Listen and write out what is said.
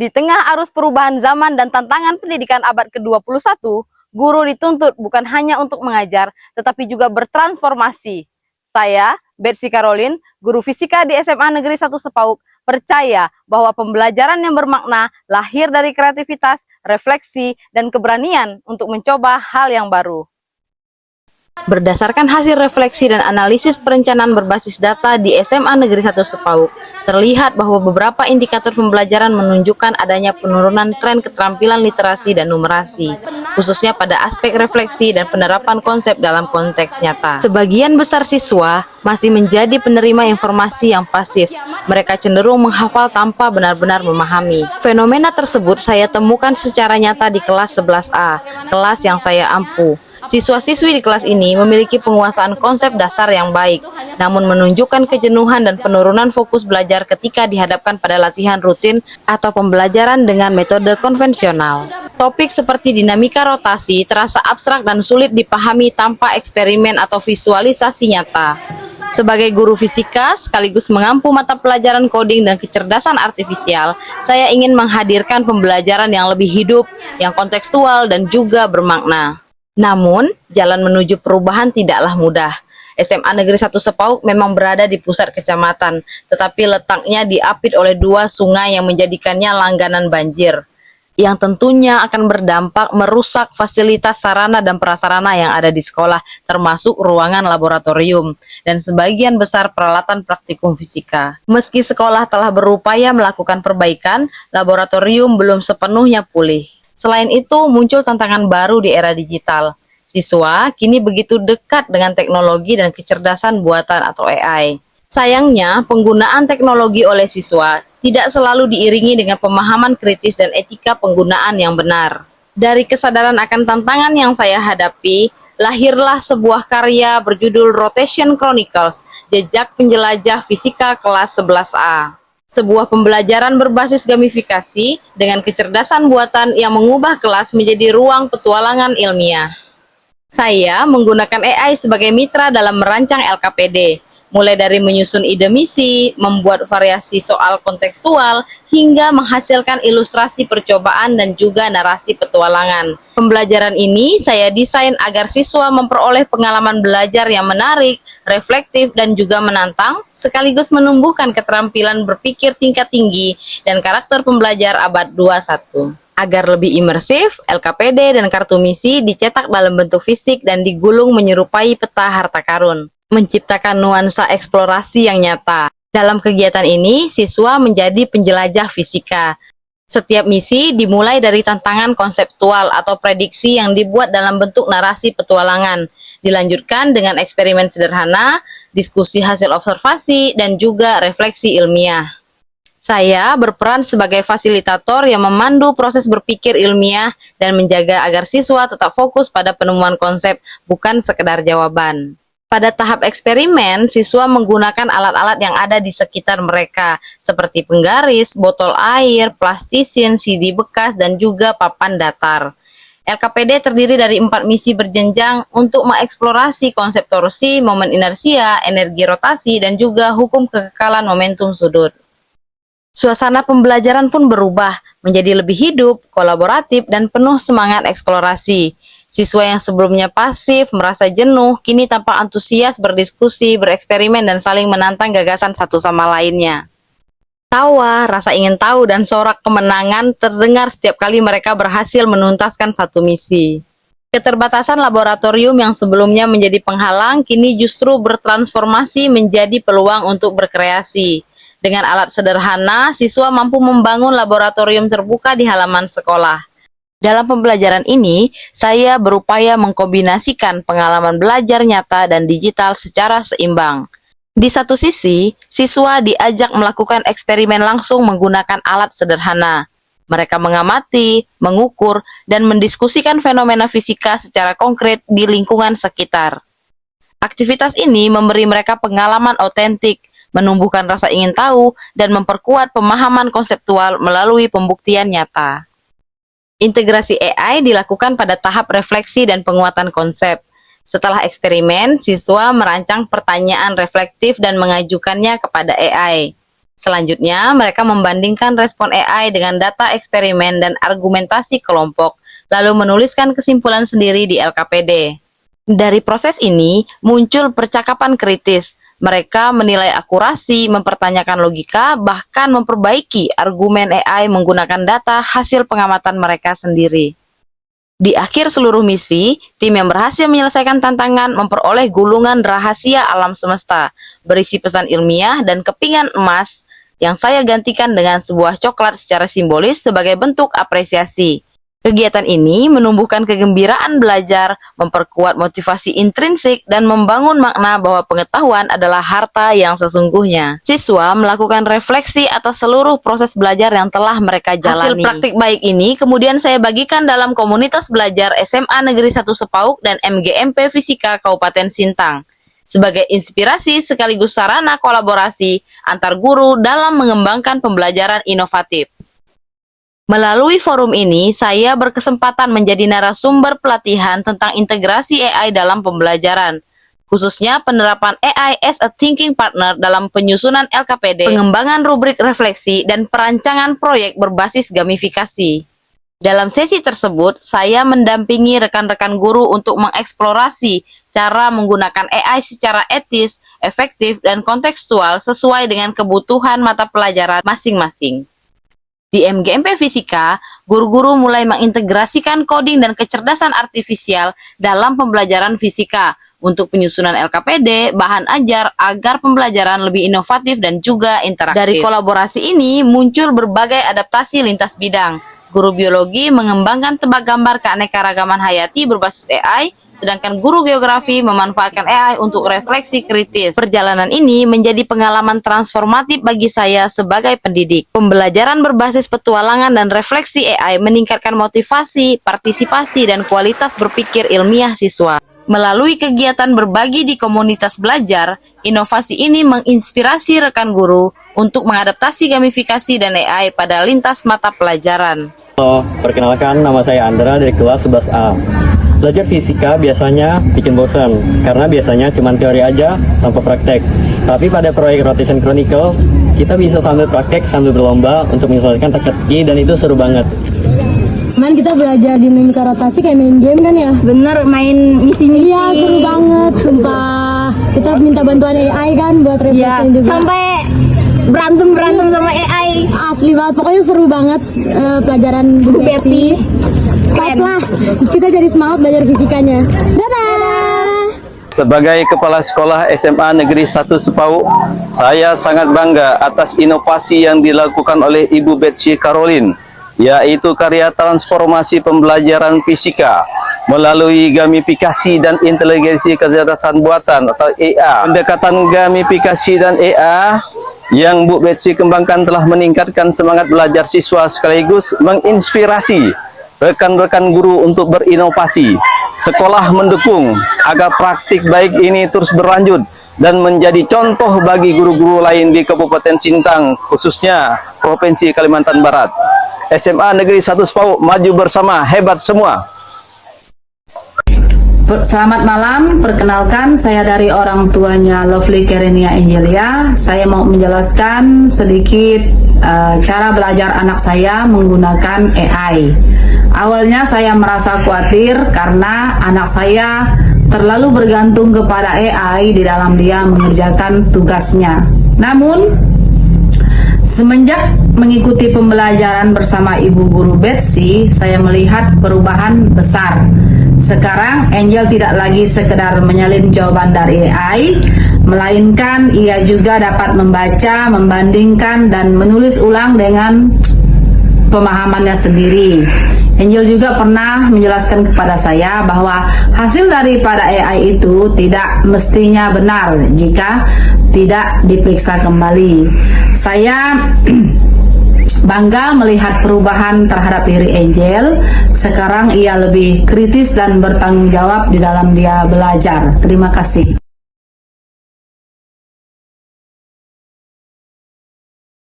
Di tengah arus perubahan zaman dan tantangan pendidikan abad ke-21, guru dituntut bukan hanya untuk mengajar, tetapi juga bertransformasi. Saya, Bersi Caroline, guru fisika di SMA Negeri 1 Sepauk, percaya bahwa pembelajaran yang bermakna lahir dari kreativitas, refleksi, dan keberanian untuk mencoba hal yang baru. Berdasarkan hasil refleksi dan analisis perencanaan berbasis data di SMA Negeri 1 Sepauk, terlihat bahwa beberapa indikator pembelajaran menunjukkan adanya penurunan tren keterampilan literasi dan numerasi, khususnya pada aspek refleksi dan penerapan konsep dalam konteks nyata. Sebagian besar siswa masih menjadi penerima informasi yang pasif. Mereka cenderung menghafal tanpa benar-benar memahami. Fenomena tersebut saya temukan secara nyata di kelas 11A, kelas yang saya ampu. Siswa-siswi di kelas ini memiliki penguasaan konsep dasar yang baik, namun menunjukkan kejenuhan dan penurunan fokus belajar ketika dihadapkan pada latihan rutin atau pembelajaran dengan metode konvensional. Topik seperti dinamika rotasi terasa abstrak dan sulit dipahami tanpa eksperimen atau visualisasi nyata. Sebagai guru fisika sekaligus mengampu mata pelajaran coding dan kecerdasan artifisial, saya ingin menghadirkan pembelajaran yang lebih hidup, yang kontekstual dan juga bermakna. Namun, jalan menuju perubahan tidaklah mudah. SMA Negeri 1 Sepauk memang berada di pusat kecamatan, tetapi letaknya diapit oleh dua sungai yang menjadikannya langganan banjir, yang tentunya akan berdampak merusak fasilitas sarana dan prasarana yang ada di sekolah, termasuk ruangan laboratorium, dan sebagian besar peralatan praktikum fisika. Meski sekolah telah berupaya melakukan perbaikan, laboratorium belum sepenuhnya pulih. Selain itu, muncul tantangan baru di era digital. Siswa kini begitu dekat dengan teknologi dan kecerdasan buatan atau AI. Sayangnya, penggunaan teknologi oleh siswa tidak selalu diiringi dengan pemahaman kritis dan etika penggunaan yang benar. Dari kesadaran akan tantangan yang saya hadapi, lahirlah sebuah karya berjudul Rotation Chronicles, Jejak Penjelajah Fisika Kelas 11A. Sebuah pembelajaran berbasis gamifikasi dengan kecerdasan buatan yang mengubah kelas menjadi ruang petualangan ilmiah. Saya menggunakan AI sebagai mitra dalam merancang LKPD, mulai dari menyusun ide misi, membuat variasi soal kontekstual, hingga menghasilkan ilustrasi percobaan dan juga narasi petualangan. Pembelajaran ini saya desain agar siswa memperoleh pengalaman belajar yang menarik, reflektif, dan juga menantang, sekaligus menumbuhkan keterampilan berpikir tingkat tinggi dan karakter pembelajar abad 21. Agar lebih imersif, LKPD dan kartu misi dicetak dalam bentuk fisik dan digulung menyerupai peta harta karun, menciptakan nuansa eksplorasi yang nyata. Dalam kegiatan ini, siswa menjadi penjelajah fisika. Setiap misi dimulai dari tantangan konseptual atau prediksi yang dibuat dalam bentuk narasi petualangan, dilanjutkan dengan eksperimen sederhana, diskusi hasil observasi, dan juga refleksi ilmiah. Saya berperan sebagai fasilitator yang memandu proses berpikir ilmiah dan menjaga agar siswa tetap fokus pada penemuan konsep, bukan sekedar jawaban. Pada tahap eksperimen, siswa menggunakan alat-alat yang ada di sekitar mereka, seperti penggaris, botol air, plastisin, CD bekas, dan juga papan datar. LKPD terdiri dari 4 misi berjenjang untuk mengeksplorasi konsep torsi, momen inersia, energi rotasi, dan juga hukum kekekalan momentum sudut. Suasana pembelajaran pun berubah, menjadi lebih hidup, kolaboratif, dan penuh semangat eksplorasi. Siswa yang sebelumnya pasif, merasa jenuh, kini tampak antusias berdiskusi, bereksperimen, dan saling menantang gagasan satu sama lainnya. Tawa, rasa ingin tahu, dan sorak kemenangan terdengar setiap kali mereka berhasil menuntaskan satu misi. Keterbatasan laboratorium yang sebelumnya menjadi penghalang, kini justru bertransformasi menjadi peluang untuk berkreasi. Dengan alat sederhana, siswa mampu membangun laboratorium terbuka di halaman sekolah. Dalam pembelajaran ini, saya berupaya mengkombinasikan pengalaman belajar nyata dan digital secara seimbang. Di satu sisi, siswa diajak melakukan eksperimen langsung menggunakan alat sederhana. Mereka mengamati, mengukur, dan mendiskusikan fenomena fisika secara konkret di lingkungan sekitar. Aktivitas ini memberi mereka pengalaman otentik, menumbuhkan rasa ingin tahu, dan memperkuat pemahaman konseptual melalui pembuktian nyata. Integrasi AI dilakukan pada tahap refleksi dan penguatan konsep. Setelah eksperimen, siswa merancang pertanyaan reflektif dan mengajukannya kepada AI. Selanjutnya, mereka membandingkan respon AI dengan data eksperimen dan argumentasi kelompok, lalu menuliskan kesimpulan sendiri di LKPD. Dari proses ini, muncul percakapan kritis. Mereka menilai akurasi, mempertanyakan logika, bahkan memperbaiki argumen AI menggunakan data hasil pengamatan mereka sendiri. Di akhir seluruh misi, tim yang berhasil menyelesaikan tantangan memperoleh gulungan rahasia alam semesta, berisi pesan ilmiah dan kepingan emas, yang saya gantikan dengan sebuah coklat secara simbolis sebagai bentuk apresiasi. Kegiatan ini menumbuhkan kegembiraan belajar, memperkuat motivasi intrinsik, dan membangun makna bahwa pengetahuan adalah harta yang sesungguhnya. Siswa melakukan refleksi atas seluruh proses belajar yang telah mereka jalani. Hasil praktik baik ini kemudian saya bagikan dalam komunitas belajar SMA Negeri 1 Sepauk dan MGMP Fisika Kabupaten Sintang, sebagai inspirasi sekaligus sarana kolaborasi antar guru dalam mengembangkan pembelajaran inovatif. Melalui forum ini, saya berkesempatan menjadi narasumber pelatihan tentang integrasi AI dalam pembelajaran, khususnya penerapan AI as a thinking partner dalam penyusunan LKPD, pengembangan rubrik refleksi, dan perancangan proyek berbasis gamifikasi. Dalam sesi tersebut, saya mendampingi rekan-rekan guru untuk mengeksplorasi cara menggunakan AI secara etis, efektif, dan kontekstual sesuai dengan kebutuhan mata pelajaran masing-masing. Di MGMP Fisika, guru-guru mulai mengintegrasikan coding dan kecerdasan artifisial dalam pembelajaran fisika untuk penyusunan LKPD, bahan ajar agar pembelajaran lebih inovatif dan juga interaktif. Dari kolaborasi ini muncul berbagai adaptasi lintas bidang. Guru biologi mengembangkan tebak gambar keanekaragaman hayati berbasis AI, sedangkan guru geografi memanfaatkan AI untuk refleksi kritis. Perjalanan ini menjadi pengalaman transformatif bagi saya sebagai pendidik. Pembelajaran berbasis petualangan dan refleksi AI meningkatkan motivasi, partisipasi, dan kualitas berpikir ilmiah siswa. Melalui kegiatan berbagi di komunitas belajar, inovasi ini menginspirasi rekan guru untuk mengadaptasi gamifikasi dan AI pada lintas mata pelajaran. Halo, perkenalkan nama saya Andra dari kelas 11A. Belajar fisika biasanya bikin bosan, karena biasanya cuma teori aja tanpa praktek. Tapi pada proyek Rotation Chronicles, kita bisa sambil praktek sambil berlomba untuk menyelesaikan teka-teki, dan itu seru banget. Man, kita belajar dinamika rotasi kayak main game kan ya? Bener, main misi-misi. Iya, seru banget, sumpah. Kita minta bantuan AI kan buat reflection juga. Sampai berantem sama AI. Asli banget, pokoknya seru banget pelajaran Bu Betty. Fight lah, kita jadi semangat belajar fisikanya. Dadah! Sebagai Kepala Sekolah SMA Negeri 1 Sepauk, saya sangat bangga atas inovasi yang dilakukan oleh Ibu Betsy Caroline, yaitu karya transformasi pembelajaran fisika melalui gamifikasi dan inteligensi kecerdasan buatan atau AI. Pendekatan gamifikasi dan AI yang Bu Betsy kembangkan telah meningkatkan semangat belajar siswa sekaligus menginspirasi rekan-rekan guru untuk berinovasi. Sekolah mendukung agar praktik baik ini terus berlanjut dan menjadi contoh bagi guru-guru lain di Kabupaten Sintang, khususnya Provinsi Kalimantan Barat. SMA Negeri 1 Sepauk, maju bersama, hebat semua. Selamat malam, perkenalkan saya dari orang tuanya Lovely Kerenia Angelia. Saya mau menjelaskan sedikit cara belajar anak saya menggunakan AI. Awalnya saya merasa khawatir karena anak saya terlalu bergantung kepada AI di dalam dia mengerjakan tugasnya. Namun, semenjak mengikuti pembelajaran bersama Ibu Guru Betsy, saya melihat perubahan besar. Sekarang Angel tidak lagi sekedar menyalin jawaban dari AI, melainkan ia juga dapat membaca, membandingkan, dan menulis ulang dengan pemahamannya sendiri. Angel juga pernah menjelaskan kepada saya bahwa hasil daripada AI itu tidak mestinya benar jika tidak diperiksa kembali. Saya bangga melihat perubahan terhadap diri Angel. Sekarang ia lebih kritis dan bertanggung jawab di dalam dia belajar. Terima kasih.